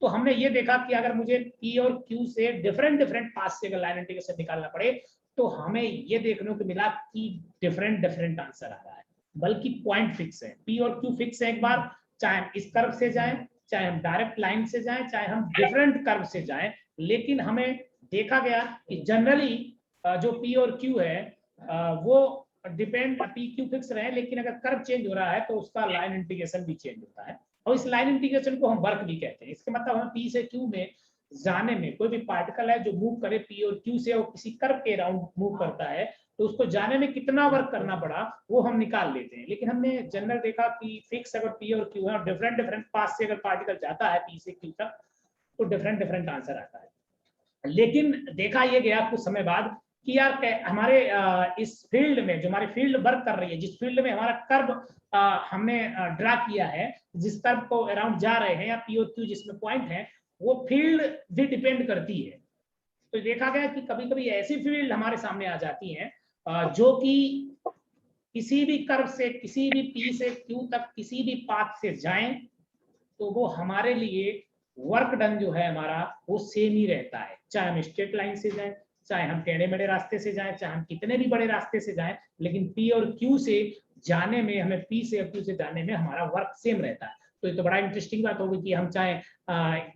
तो हमने ये देखा कि अगर मुझे पी और क्यू से डिफरेंट पाथ से अगर लाइन इंटीग्रेशन निकालना पड़े तो हमें ये देखने को मिला कि डिफरेंट आंसर आ रहा है, बल्कि पॉइंट फिक्स है। पी और क्यू फिक्स है एक बार, चाहे हम इस कर्व से जाएं, चाहे हम डायरेक्ट लाइन से जाएं, चाहे हम डिफरेंट कर्व से जाएं, लेकिन हमें देखा गया कि जनरली जो पी और क्यू है वो डिपेंड, पी क्यू फिक्स रहे, लेकिन अगर कर्व चेंज हो रहा है तो उसका लाइन इंटीग्रेशन भी चेंज होता है, और इस लाइन इंटीग्रेशन को हम वर्क भी कहते हैं। इसके मतलब हम पी से क्यू में जाने में कोई भी पार्टिकल है जो मूव करे पी और क्यू से, और किसी कर्व के अराउंड मूव करता है, तो उसको जाने में कितना वर्क करना पड़ा वो हम निकाल लेते हैं। लेकिन हमने जनरल देखा कि फिक्स अगर पी और क्यू है और डिफरेंट पाथ से अगर पार्टिकल जाता है पी से क्यू तक तो डिफरेंट आंसर आता है। लेकिन देखा यह गया कुछ समय बाद कि यार हमारे इस फील्ड में, जो हमारी फील्ड वर्क कर रही है, जिस फील्ड में हमारा कर्व हमने ड्रा किया है, जिस कर्व को अराउंड जा रहे हैं या पी और क्यू जिसमें पॉइंट है, वो फील्ड भी डिपेंड करती है। तो देखा गया कि कभी कभी ऐसी फील्ड हमारे सामने आ जाती है जो कि किसी भी कर्व से, किसी भी पी से क्यू तक किसी भी पाथ से जाएं तो वो हमारे लिए वर्क डन जो है हमारा वो सेम ही रहता है, चाहे हम स्ट्रेट लाइन से जाएं, चाहे हम टेढ़े मेढ़े रास्ते से जाएं, चाहे हम कितने भी बड़े रास्ते से जाएं, लेकिन पी और क्यू से जाने में, हमें पी से क्यू से जाने में हमारा वर्क सेम रहता है। तो ये तो बड़ा इंटरेस्टिंग बात होगी कि हम चाहे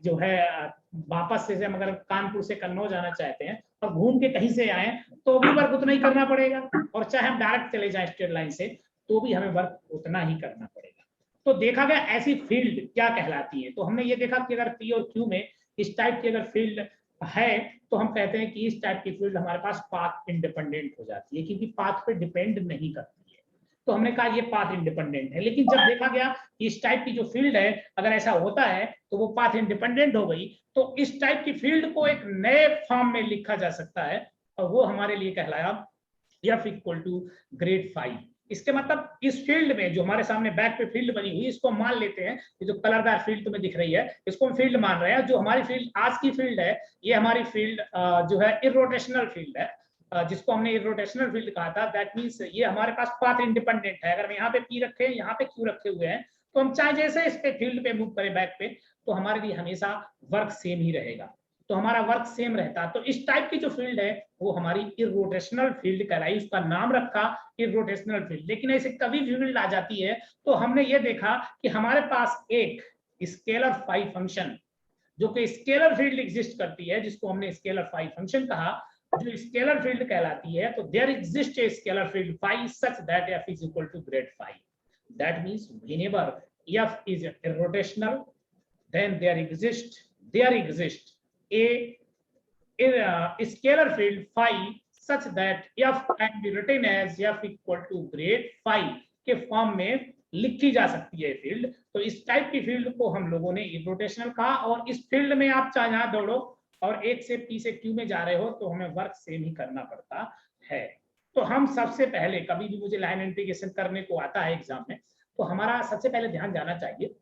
जो है वापस से हम अगर कानपुर से कन्नौज जाना चाहते हैं और घूम के कहीं से आए तो भी वर्क उतना ही करना पड़ेगा, और चाहे हम डायरेक्ट चले जाएं स्ट्रेट लाइन से तो भी हमें वर्क उतना ही करना पड़ेगा। तो देखा गया ऐसी फील्ड क्या कहलाती है। तो हमने ये देखा कि अगर पी और क्यू में इस टाइप की अगर फील्ड है तो हम कहते हैं कि इस टाइप की फील्ड हमारे पास पाथ इंडिपेंडेंट हो जाती है, क्योंकि पाथ पे डिपेंड नहीं करती है। तो हमने कहा ये पाथ इंडिपेंडेंट है। लेकिन जब देखा गया कि इस टाइप की जो फील्ड है अगर ऐसा होता है तो वो पाथ इंडिपेंडेंट हो गई, तो इस टाइप की फील्ड को एक नए फॉर्म में लिखा जा सकता है, और वो हमारे लिए कहलाया F equal to grad five. इसके मतलब इस फील्ड में जो हमारे सामने बैक पे फील्ड बनी हुई, इसको मान लेते हैं, ये जो कलरदार फील्ड तुम्हें दिख रही है इसको हम फील्ड मान रहे हैं। जो हमारी फील्ड आज की फील्ड है, ये हमारी फील्ड जो है इरोटेशनल फील्ड है, जिसको हमने इरोटेशनल फील्ड कहा था। दैट मींस ये हमारे पास पाथ इंडिपेंडेंट है। अगर हम यहाँ पे पी रखे हैं, यहाँ पे क्यू रखे हुए हैं, तो हम चाहे जैसे इस पे फील्ड पे मूव करें बैक पे, तो हमारे लिए हमेशा वर्क सेम ही रहेगा। तो हमारा वर्क सेम रहता। तो इस टाइप की जो फील्ड है वो हमारी इरोटेशनल फील्ड कहलाई, उसका नाम रखा इरोटेशनल फील्ड। लेकिन ऐसे कभी फील्ड आ जाती है तो हमने ये देखा कि हमारे पास एक स्केलर फाई फंक्शन, जो कि स्केलर फील्ड एग्जिस्ट करती है, जिसको हमने स्केलर फाई फंक्शन कहा, जो स्केलर फील्ड कहलाती है। तो there exist a scalar field phi such that f is equal to grad phi. That means whenever f is rotational, then there exists a scalar field phi such that f can be written as f equal to grade phi के form में लिखी जा सकती है field. तो इस type की field को हम लोगों ने इरोटेशनल कहा, और इस फील्ड में आप चाहे यहाँ दौड़ो और एक से पी से क्यू में जा रहे हो तो हमें वर्क सेम ही करना पड़ता है। तो हम सबसे पहले, कभी भी मुझे लाइन इंटीग्रेशन करने को आता है एग्जाम में, तो हमारा सबसे पहले ध्यान जाना चाहिए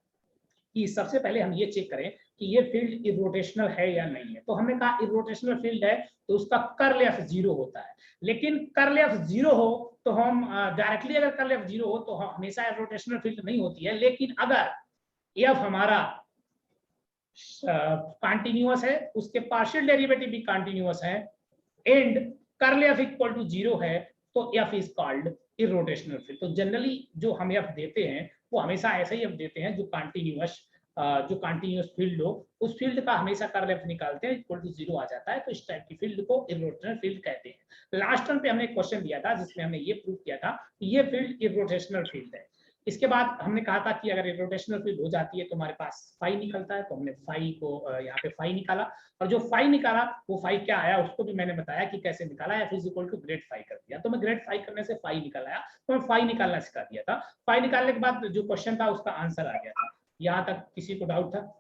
कि सबसे पहले हम ये चेक करें कि ये फील्ड इरोटेशनल है या नहीं है। तो हमने कहा इरोटेशनल फील्ड है तो उसका कर्ल एफ जीरो होता है। लेकिन कर्ल एफ जीरो हो तो हम डायरेक्टली, अगर कर्ल एफ जीरो हो तो हमेशा इरोटेशनल फील्ड नहीं होती है। लेकिन अगर एफ हमारा कंटिन्यूअस है, उसके पार्शियल डेरिवेटिव भी कंटिन्यूअस है, and curl F equal to zero है, तो F is called irrotational field. तो जनरली जो हम एफ देते हैं वो हमेशा ऐसा ही एफ देते हैं जो कंटिन्यूअस फील्ड हो, उस फील्ड का हमेशा कर्ल एफ निकालते हैं, इक्वल टू जीरो आ जाता है। तो इस टाइप की फील्ड को इरोटेशनल फील्ड कहते हैं। लास्ट टर्म पे हमने एक क्वेश्चन दिया था जिसमें हमने ये प्रूव किया था कि ये फील्ड इरोटेशनल फील्ड है। इसके बाद हमने कहा था कि अगर इरोटेशनल फील्ड हो जाती है तो हमारे पास फाई निकलता है। तो हमने फाई को यहाँ पे फाई निकाला, और जो फाई निकाला वो फाई क्या आया उसको भी मैंने बताया कि कैसे निकाला। F is equal to grad phi कर दिया, तो मैं ग्रेड फाई करने से फाई निकल आया, तो मैं फाई निकालना सिखा दिया था। फाई निकालने के बाद जो क्वेश्चन था उसका आंसर आ गया था। यहाँ तक किसी को डाउट था?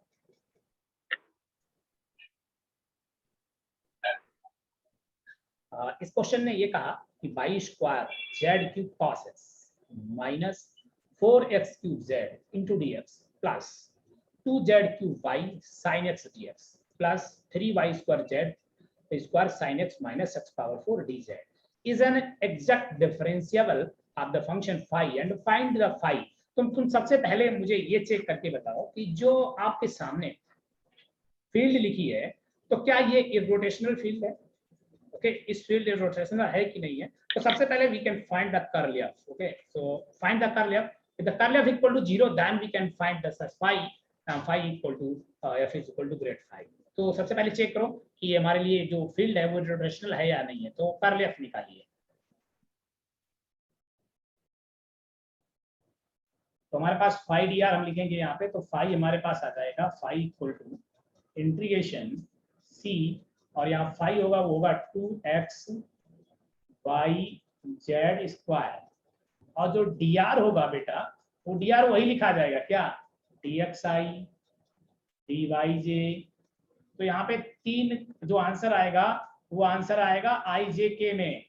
इस क्वेश्चन ने ये कहा कि Y square Z cube cos X minus 4x cube Z into D X plus 2z cube Y sine X D X plus 3y square Z square sine X minus X power 4 D Z is an exact differentiable of the function phi and find the phi. तुम सबसे पहले मुझे ये check करके बताओ कि जो आपके सामने फील्ड लिखी है, तो क्या ये इर्रोटेशनल फील्ड है? ओके, इस फील्ड इर्रोटेशनल है कि नहीं है? तो सबसे पहले we can find the curl F. Okay, so find the curl F. If the curl f equal to 0, then we can find the such phi equal to f is equal to grade phi. तो सबसे पहले check करो कि हमारे लिए जो field है वो इर्रोटेशनल है या नहीं है, तो कर्ल एफ निकालिए. तो हमारे पास फाई डी आर हम लिखेंगे यहाँ पे, तो फाई हमारे पास आ जाएगा फाई इक्वल टू इंटीग्रेशन सी, और यहाँ फाई होगा वो होगा 2x y z स्क्वायर, और जो डी आर होगा बेटा वो डी आर वही लिखा जाएगा क्या, dxi dyj. तो यहाँ पे 3 जो आंसर आएगा वो आंसर आएगा ijk में.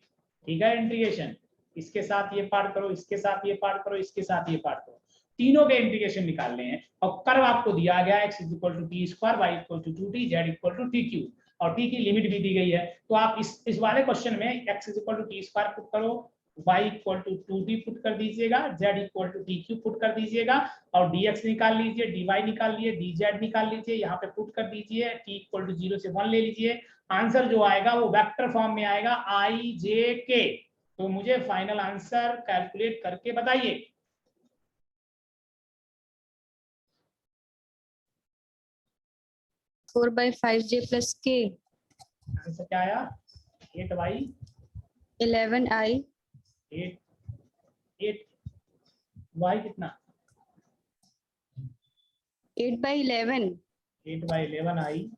ठीक है, इंटीग्रेशन इसके साथ ये पार्ट करो, इसके साथ ये पार्ट करो, इसके साथ ये पार्ट करो, तीनों के इंटीग्रेशन निकालने हैं. और कर्व आपको दिया गया x equal to T square, Y equal to 2t, z equal to T cube, और t की लिमिट भी दी गई है. तो आप इस वाले क्वेश्चन में x equal to T square put करो, y equal to 2t put कर दीजिएगा, z equal to T cube put कर दीजिएगा, और dx निकाल लीजिए, dy निकाल लीजिए, dz निकाल लीजिए, यहाँ पे पुट कर दीजिए, t इक्वल टू 0 से 1 ले लीजिए. आंसर जो आएगा वो वेक्टर फॉर्म में आएगा ijk. तो मुझे फाइनल आंसर कैलकुलेट करके बताइए. 4/5j plus k. आंसर क्या आया? 8y 11i 8y कितना? 8/11 8/11i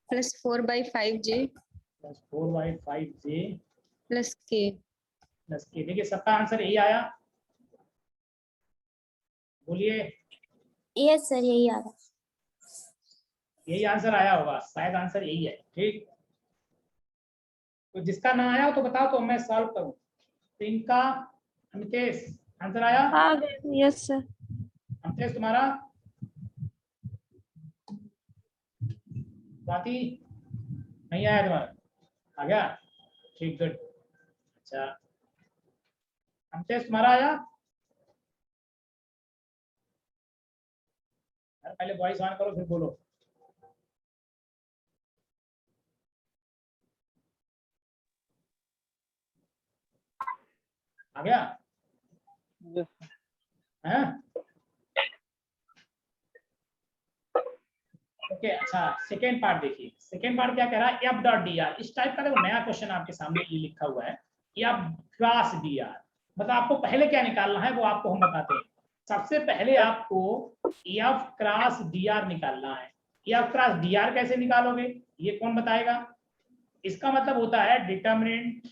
plus 4/5j plus 4/5j plus k. Plus के. देखिए सबका आंसर यही आया, बोलिए. यस सर, यही आ रहा. यही आंसर आया होगा, शायद आंसर यही है. ठीक, तो जिसका ना आया हो तो बताओ, तो मैं सॉल्व करूं. तो इनका अमितेश आंसर आया? आ गया. Yes sir. अमितेश तुम्हारा? स्वाति नहीं आया तुम्हारा? आ गया, ठीक, गुड. अच्छा, अमितेश तुम्हारा आया? पहले वॉइस ऑन करो फिर बोलो. आ गया? हैं? ओके, अच्छा, सेकेंड पार्ट देखिए. सेकेंड पार्ट क्या कह रहा है? F dot D are. इस टाइप का देखो नया क्वेश्चन आपके सामने ये लिखा हुआ है, एफ क्रॉस डी आर. मतलब आपको पहले क्या निकालना है वो आपको हम बताते हैं. सबसे पहले आपको एफ क्रॉस डी आर निकालना है. एफ क्रॉस डी आर कैसे निकालोगे ये कौन बताएगा? इसका मतलब होता है डिटर्मिनेंट.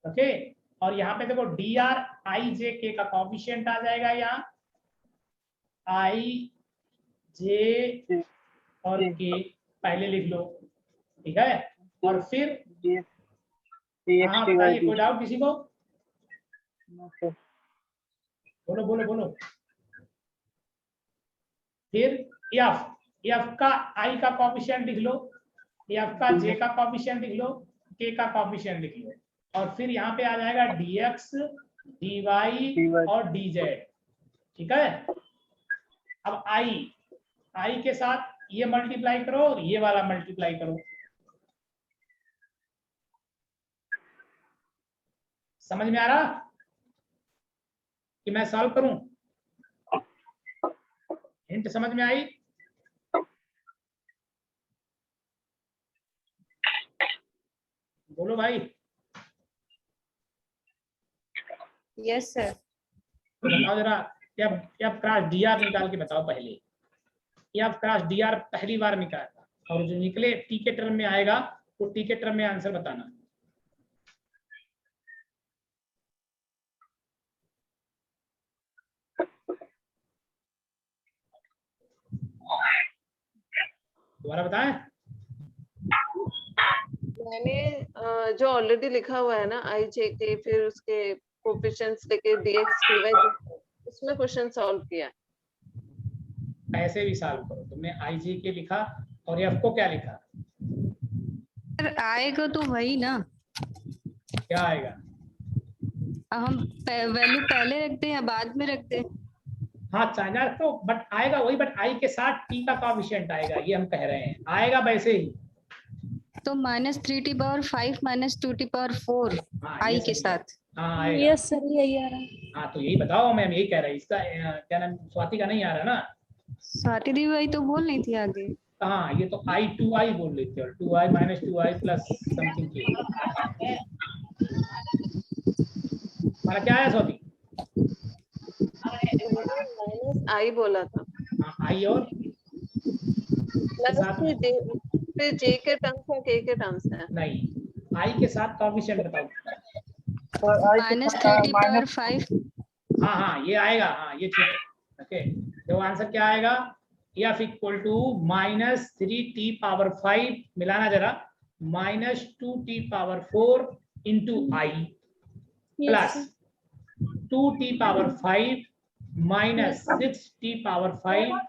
ओके, और यहाँ पे देखो डी आर आई जे के का कॉफिशिएंट आ जाएगा, यहाँ आई जे और के पहले लिख लो. ठीक है, और फिर हाँ बताइए, कोई डाउट किसी को? बोलो बोलो बोलो. फिर एफ का आई का कॉफिशिएंट लिख लो, एफ का जे का कॉफिशिएंट लिख लो, के का कॉफिशिएंट लिख लो, और फिर यहाँ पे आ जाएगा dx dy और dz. ठीक है, अब आई के साथ ये मल्टीप्लाई करो और ये वाला मल्टीप्लाई करो. समझ में आ रहा कि मैं सॉल्व करूं? हिंट समझ में आई? बोलो भाई. Yes sir. तो बताओ जरा, एफ क्रॉस डी आर निकाल के बताओ पहले. एफ क्रॉस डी आर पहली बार निकाला, और जो निकले टी के टर्म में आएगा वो टी के टर्म में आंसर बताना. दोबारा बताएं. मैंने जो ऑलरेडी लिखा हुआ है ना आई जे के, फिर उसके कोएफिशिएंट्स लेके dx dy, उसमें क्वेश्चन सॉल्व किया. ऐसे भी सॉल्व करो. तुमने आई जे के लिखा और एफ को क्या लिखा? सर आएगा तो वही ना, क्या आएगा? हम वैल्यू पहले रखते हैं या बाद में रखते हैं? हाँ चाइना तो बट आएगा वही, बट आई के साथ टी का कोएफिशिएंट आएगा, ये हम कह रहे हैं, आएगा वैसे ही। तो -3t⁴ -2t⁴ हाँ आई ये के सही है। साथ। हाँ आएगा। यस सर यही आ रहा है। हाँ तो यही बताओ मैम, यही कह रहे हैं इसका क्या नाम, स्वाति का नहीं आ रहा ना। स्वाति दी वही तो बोल रही थी आगे। हाँ ये तो आई 2i बोल लेते हो, 2i - 2i प्लस समथिंग के। हमारा क्या है स्वाति? माइनस आई बोला था, हाँ आई और प्लस साथ में फिर जे के टर्म्स है, के के टर्म्स है। नहीं, आई के साथ कोएफिशिएंट बताओ। -3t⁵ हाँ हाँ ये आएगा, हाँ ये ठीक है। ओके तो आंसर क्या आएगा, एफ इक्वल टू -3t⁵ मिलाना जरा, -2t⁴ into I plus 2t⁵ minus 6t⁵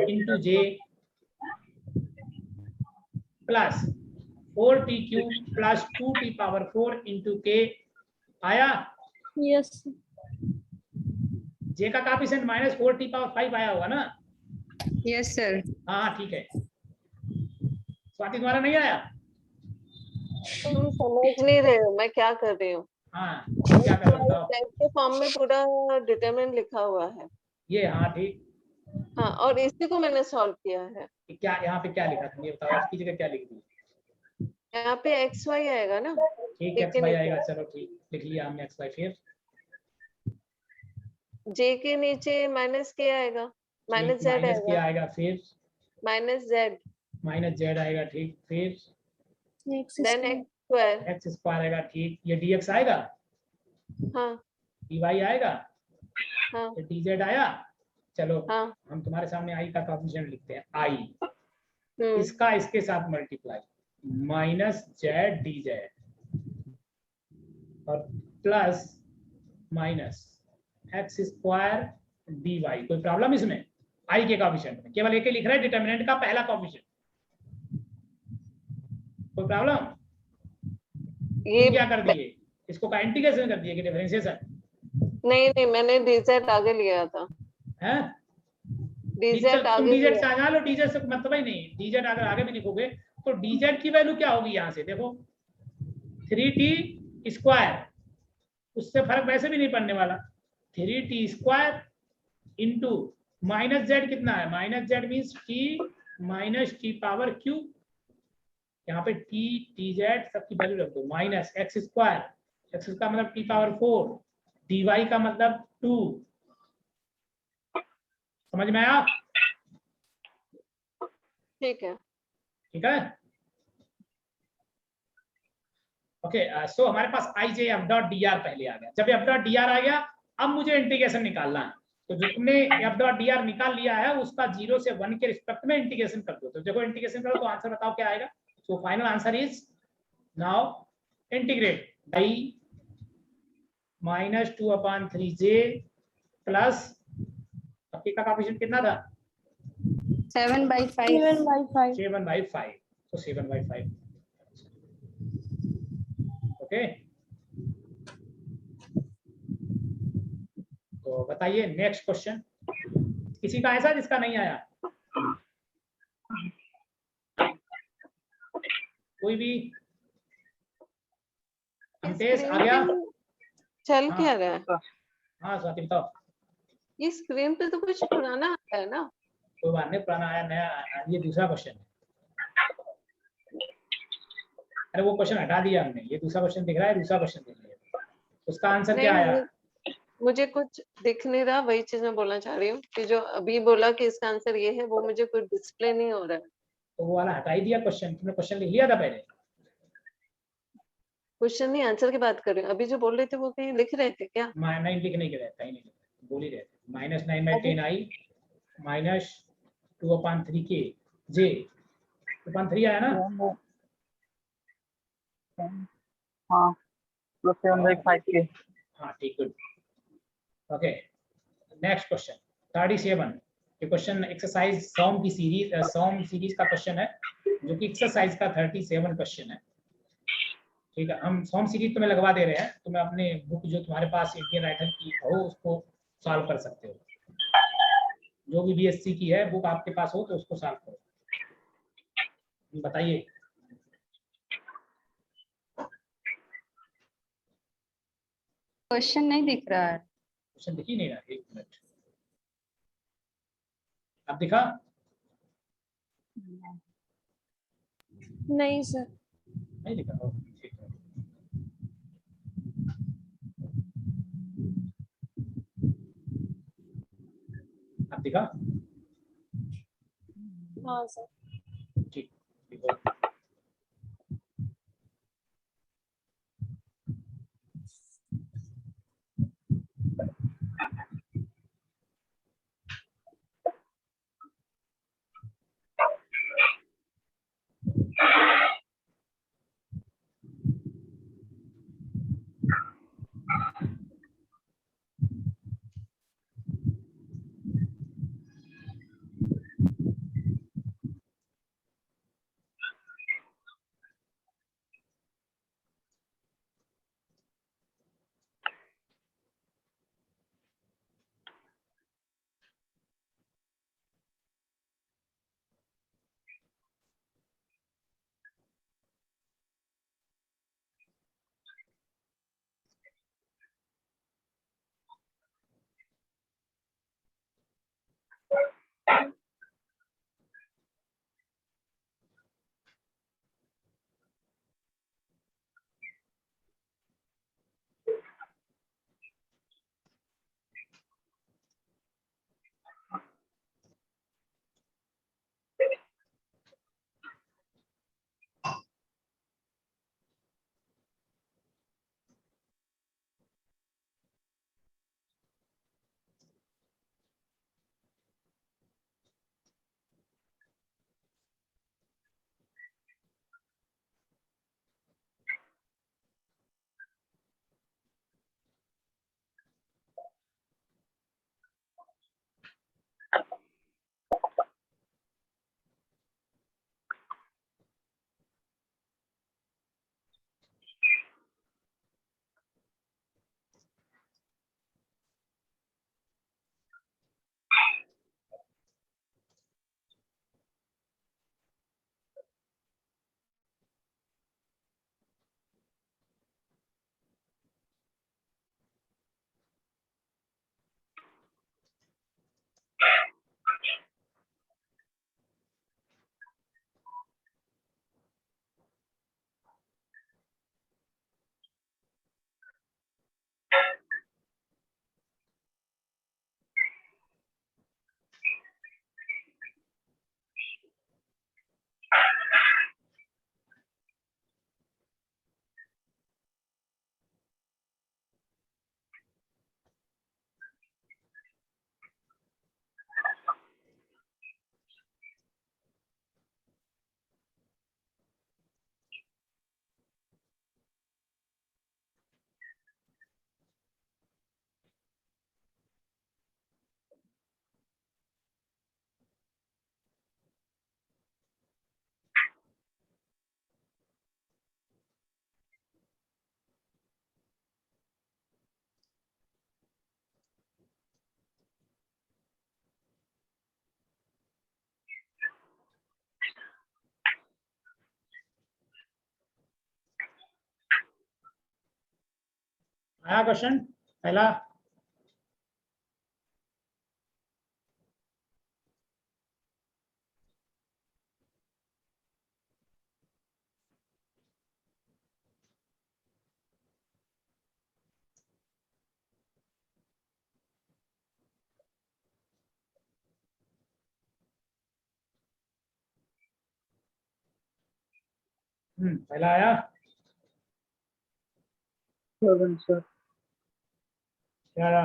into J plus 4t³ plus 2t⁴ into K. आया? यस जे का कोएफिशिएंट -4t⁵ आया होगा ना। Yes sir. हाँ ठीक है। स्वाति तुम्हारा नहीं आया? तुम समझ नहीं रहे हो मैं क्या कर रही हूँ। हाँ क्या कर रहे हो? के फॉर्म में पूरा डिटरमिनेंट लिखा हुआ है। ये हाँ ठीक। हाँ और इसी को मैंने सॉल्व किया है। क्या यहाँ पे क्या लिखा तुमने बताओ, इसकी जगह क्या लिख दी? यहाँ पे एक्स वाई आएगा ना। ठीक है, एक्स वाई आएगा, चलो ठीक लिख लिया हमने एक्स वाई। फिर जे के नीचे माइनस के आएगा, माइनस जेड माइनस के आएगा, आएगा, फिर माइनस जेड, माइनस जेड आएगा, ठीक। फिर then X square. X square आएगा, ठीक। ये डीएक्स आएगा, हाँ डीवाई आएगा, हाँ ये डीजेड आया। चलो हाँ। हम तुम्हारे सामने आई का कोएफिशिएंट लिखते हैं, आई हम्म इसका इसके साथ multiply minus Z D Z और plus minus X square D Y. कोई प्रॉब्लम इसमें? आई के कोएफिशिएंट में केवल एक ही लिख रहे हैं, डिटरमिनेंट का पहला कोएफिशिएंट। कोई प्रॉब्लम? ये क्या कर दिए इसको, का इंटीग्रेशन कर दिए कि डिफरेंशिएशन? नहीं मैंने डीजेड आगे लिया था। हैं? डीजेड आगे डीजेड लिया। से लो, डीजेड से मतलब ही नहीं। डीजेड अगर आगे भी लिखोगे तो डीजेड की वैल्यू क्या होगी यहाँ से देखो, 3t², उससे फर्क वैसे भी नहीं पड़ने वाला। 3t² इंटू माइनस जेड कितना है, minus Z means t minus t⁻³ यहाँ पे t टी जेड सबकी वैल्यू रख दो, माइनस एक्स स्क्वायर, एक्स का मतलब t⁻4, dy का मतलब 2। समझ में आया? ठीक है। ठीक है ओके। सो हमारे पास I J F dot D R पहले आ गया। जब एफ डॉट डी आर आ गया अब मुझे इंटीग्रेशन निकालना है। तो जो तुमने एफ डॉट डी आर निकाल लिया है उसका 0 से 1 के रिस्पेक्ट में इंटीग्रेशन कर दो। तो देखो इंटीग्रेशन करो तो आंसर बताओ क्या आएगा। So final answer is now integrate by -2/3j plus का कोएफिशिएंट कितना था, 7/5 7/5 तो 7/5 ओके। तो बताइए नेक्स्ट क्वेश्चन। किसी का ऐसा जिसका नहीं आया? कोई भी? अंतेश आ गया? चल हाँ। क्या रहा है? हाँ स्वाति बताओ। ये स्क्रीन पे तो कुछ पुराना आता है ना। कोई बात नहीं, पुराना आया नया आया। ये दूसरा क्वेश्चन है। अरे वो क्वेश्चन हटा दिया हमने, ये दूसरा क्वेश्चन दिख रहा है, दूसरा क्वेश्चन दिख रहा है। उसका आंसर क्या आया? मुझे कुछ दिख नहीं रहा, वही चीज मैं बोलना चाह रही हूँ कि जो अभी बोला कि इसका आंसर ये है, वो मुझे कुछ डिस्प्ले नहीं हो रहा है। तो वो वाला हटा ही दिया क्वेश्चन। तुमने क्वेश्चन लिख लिया था पहले? क्वेश्चन नहीं, आंसर की बात कर रही हूँ। अभी जो बोल रहे थे वो कहीं लिख रहे थे क्या? नहीं लिख नहीं रहे, कहीं नहीं बोल ही रहे थे। -9/10i -2/3k j 2/3 आया ना। हाँ +7/5k। हाँ ठीक, गुड। Okay next question 37। ये क्वेश्चन एक्सरसाइज सॉम की सीरीज, सॉम सीरीज का क्वेश्चन है जो कि एक्सरसाइज का 37 क्वेश्चन है। ठीक है, हम सॉम सीरीज तुम्हें लगवा दे रहे हैं। तुम्हें अपने बुक जो तुम्हारे पास इंडियन राइटर की हो उसको सॉल्व कर सकते हो। जो भी बीएससी की है बुक आपके पास हो तो उसको सॉल्व करो, बताइए। क्वेश्चन नहीं दिख रहा है। क्वेश्चन दिख ही नहीं रहा, एक मिनट, अब दिखा? नहीं सर। नहीं दिखा, ठीक है। अब दिखा? हाँ सर। ठीक, ठीक है। आया क्वेश्चन पहला? पहला आया? 7 सर। क्या आया?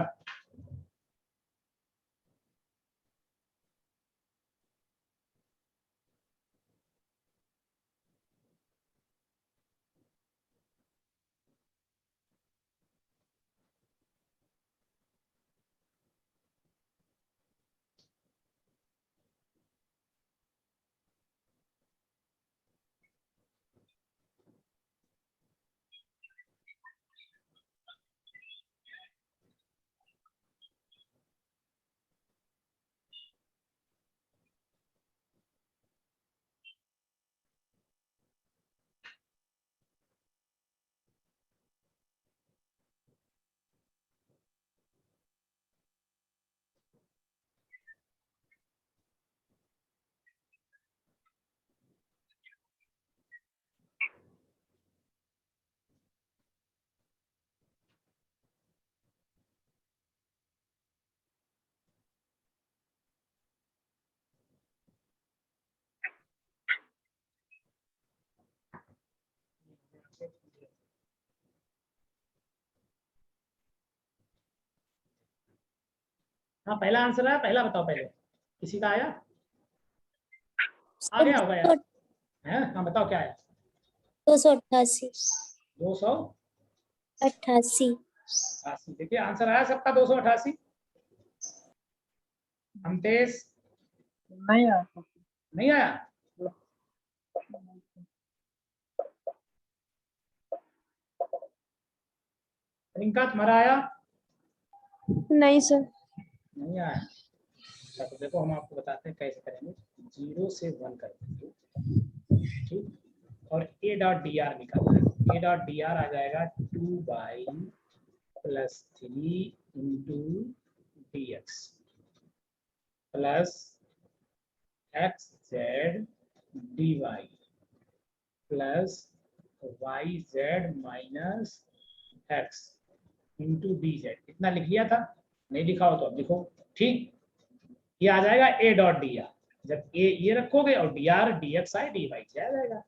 हाँ पहला आंसर आया, पहला बताओ पहले, किसी का आया? आ गया होगा यार, है? हाँ बताओ क्या आया? 288 288। देखिए आंसर आया सबका 288। हमतेज नहीं आया। नहीं आया? प्रियंका तुम्हारा आया? नहीं सर। नहीं आया? अच्छा, तो देखो हम आपको बताते हैं कैसे करेंगे। 0 से 1 कर देंगे, ठीक, और a डॉट डी आर निकालना है। a डॉट डी आर आ जाएगा 2y+3 into D X plus X Z D Y plus Y Z minus X into D Z. इतना लिख लिया था? नहीं लिखा हो तो अब लिखो, ठीक। ये आ जाएगा a डॉट डी आर, जब a ये रखोगे और D R D X I D Y आ जाएगा।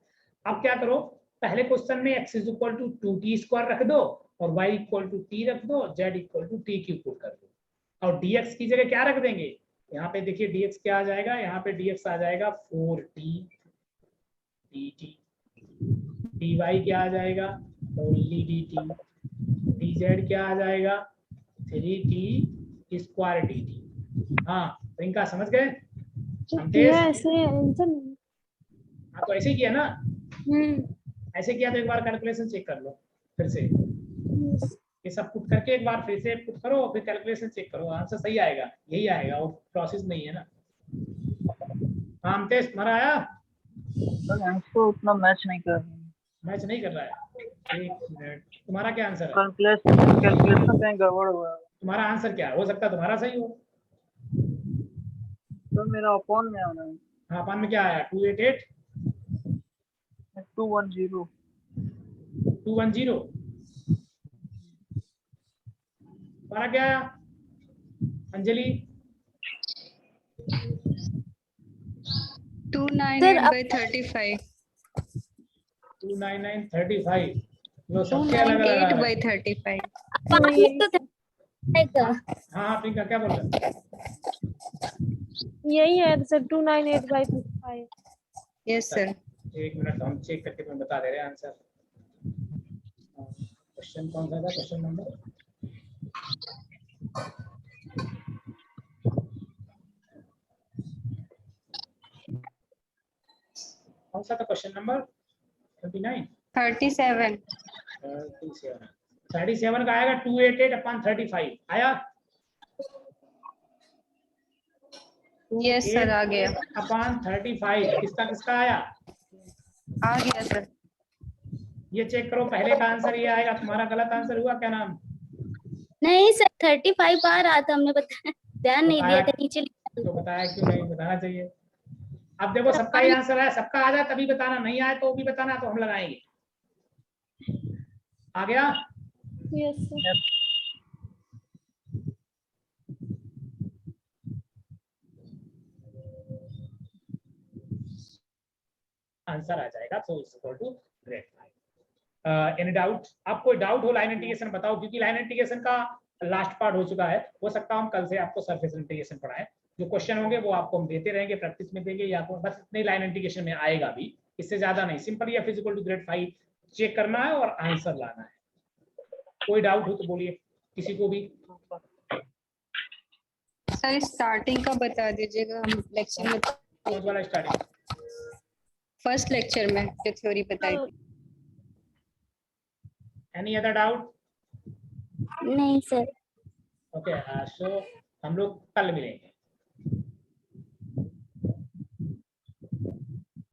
अब क्या करो, पहले क्वेश्चन में x is equal to 2t² रख दो और y इक्वल टू t रख दो, z equal to t cube put कर दो, और dx की जगह क्या रख देंगे? यहाँ पे देखिए dx क्या आ जाएगा, यहाँ पे dx आ जाएगा 4t dt, dy क्या आ जाएगा ओनली dt, dz क्या आ जाएगा 3t स्क्वायर dt। हाँ प्रियंका समझ गए? ऐसे आंसर नहीं। हाँ तो ऐसे ही किया ना, ऐसे किया तो एक बार कैलकुलेशन चेक कर लो फिर से, ये सब पुट करके एक बार फिर से पुट करो, फिर कैलकुलेशन चेक करो, आंसर सही आएगा, यही आएगा, वो प्रोसेस नहीं है ना। हाँ हमतेज तुम्हारा आया? तो उतना मैच नहीं कर रहा है। मैच नहीं कर रहा है? एक मिनट, तुम्हारा क्या आंसर है? कैलकुलेशन कहीं गड़बड़ हुआ है। तुम्हारा आंसर क्या है? हो सकता है तुम्हारा सही हो। तो मेरा अपॉन में आना है। हाँ अपन में क्या आया? 288 210 210। तुम्हारा क्या आया अंजलि? 298/35। 299/35। लो सबके अलग अलग। 298/35। हाँ प्रियंका क्या बोल रहे? यही है सर 298/35। Yes sir. एक मिनट हम चेक करके तुम्हें बता दे रहे हैं आंसर। क्वेश्चन कौन सा था? क्वेश्चन नंबर कौन सा था? Question number 29 37। 37 का आएगा 288/35 आया? यस सर आ गया। 288/35 किसका किसका आया? आ गया सर। ये चेक करो, पहले का आंसर ये आएगा, तुम्हारा गलत आंसर हुआ, क्या नाम? नहीं सर 35 आ रहा था, हमने बताया, ध्यान नहीं दिया था, नीचे लिखा तो बताया क्यों नहीं? बताना चाहिए। अब देखो सबका ही आंसर है, सबका आ जाए तभी बताना, नहीं आए तो भी बताना, तो हम लगाएंगे। आ गया? Yes sir. आंसर आ जाएगा तो is equal to grad 5। Any doubt? आप कोई डाउट हो लाइन इंटीग्रेशन बताओ, क्योंकि लाइन इंटीग्रेशन का लास्ट पार्ट हो चुका है, हो सकता है हम कल से आपको सरफेस इंटीग्रेशन पढ़ाएं। जो क्वेश्चन होंगे वो आपको हम देते रहेंगे, प्रैक्टिस में देंगे, या बस इतने लाइन इंटीग्रेशन में आएगा भी, इससे ज्यादा नहीं। सिंपल या फिजिकल टू ग्रेड 5 चेक करना है और आंसर लाना है। कोई डाउट हो तो बोलिए किसी को भी। सर स्टार्टिंग का बता दीजिएगा, हम लेक्चर में कौन वाला स्टार्टिंग? फर्स्ट लेक्चर में जो थ्योरी बताई थी। Any other doubt? नहीं सर। ओके सो हम लोग कल मिलेंगे।